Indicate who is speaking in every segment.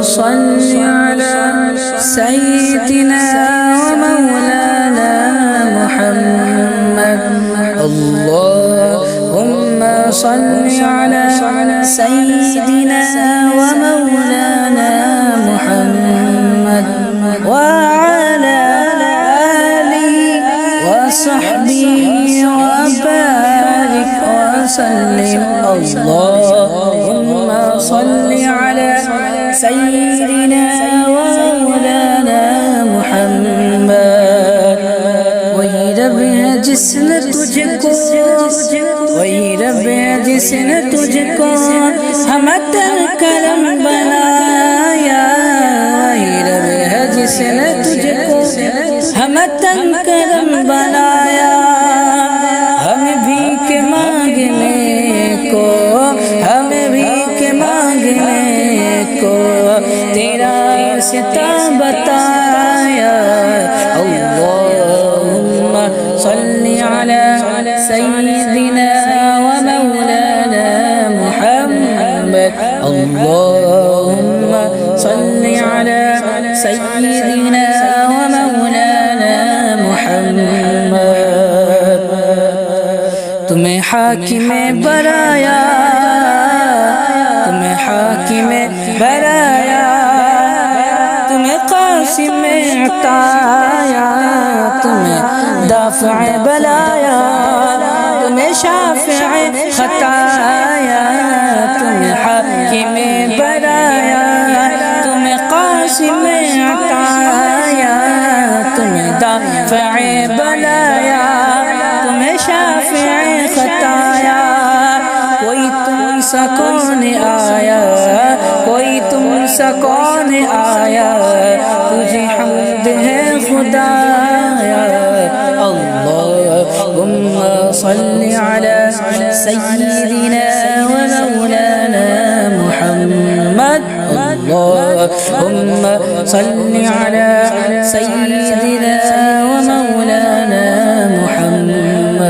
Speaker 1: صل على سيدنا ومولانا محمد اللهم صل على سيدنا ومولانا محمد وعلى آله وصحبه وبارك وسلم اللهم صل على سيدنا ومولانا محمد वही रब है जिसने तुझको वही रब है जिसने तुझको हमतन करम बनाया वही रब है जिसने तुझको हमतन करम बनाया हमें भीख मांगने को हमें भीख मांगने को तेरा रास्ता बताया अल्लाहुम्मा सल्ली अला सय्यिदिना व मौलाना मुहम्मद अल्लाहुम्मा सल्ली अला सय्यिदिना व मौलाना मुहम्मद तुम्हें हाकिम बनाया तुम्हें हाकिम बनाया तुम्हें कासिम अताया तुम्हें दाफ़िअ बलाया तुम्हें शाफ़िअ खताया तुम्हें हाकिम बनाया तुम्हें कासिम अताया तुम्हें दाफ़िअ बलाया तुम्हें शाफ़िअ खताया कोई तुमसा कौन आया कोई तुमसा कौन आया तुझे हम्द है खुदाया अल्लाहुम्मा सल्ली अला सय्यिदिना व मौलाना मुहम्मद अल्लाहुम्मा सल्ली अला सय्यिदिना व मौलाना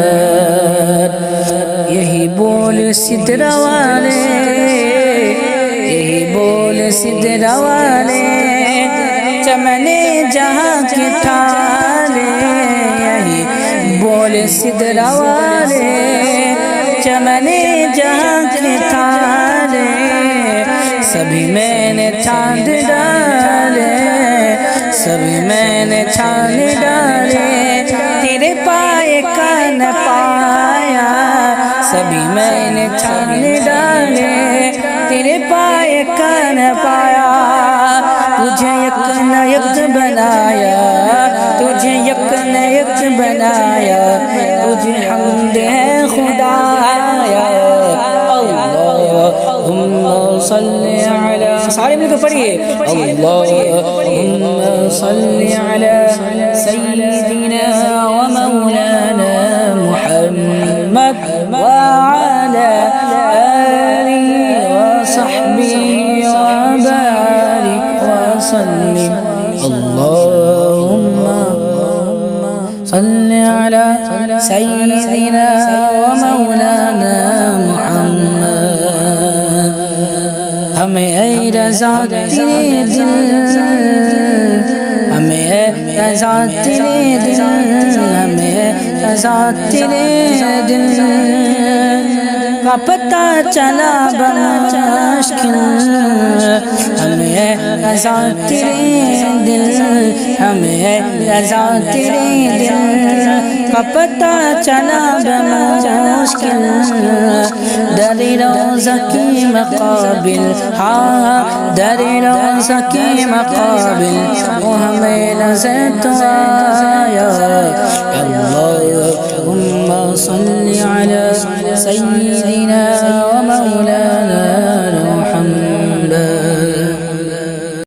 Speaker 1: मुहम्मद यही बोल सिदरा वाले यही बोल सिदरा वाले चमने जहाँ के ठाले यही बोल सिदरा वाले चमने जहाँ के ठाले सभी मैंने चांद डाले सभी मैंने चांद डाले तेरे पाए का न पाया सभी मैंने चांद डाले तेरे पाए का न पाया तुझे यक न यक बनाया तुझे यक न यक बनाया तुझे हम्द है खुदाया अल्लाहुम्मा सल्ली अला सारे मिलकर पढ़िए अल्लाहुम्मा सल्ली अला सय्यिदिना व मौलाना मुहम्मद व अला आलिहि व सहबिहि व बारिक व सल्लिम अल्लाहुम्मा सल्ली अला सय्यिदिना व मौलाना मुहम्मद हमें ऐ रज़ा तेरे दिल हमें ऐ रज़ा तेरे दिल हमें ऐ रज़ा तेरे दिल का पता चला बमुश्किल हमें ऐ रज़ा तेरे दिल हमें ऐ रज़ा तेरे दिल का पता चला बमुश्किल दरे रोज़ा की मक़ाबिल हाँ दरे रोज़ा की मक़ाबिल वो हमें नज़र तो आया अल्लाहुम्मा सल्ली अला सय्यिदिना व मौलाना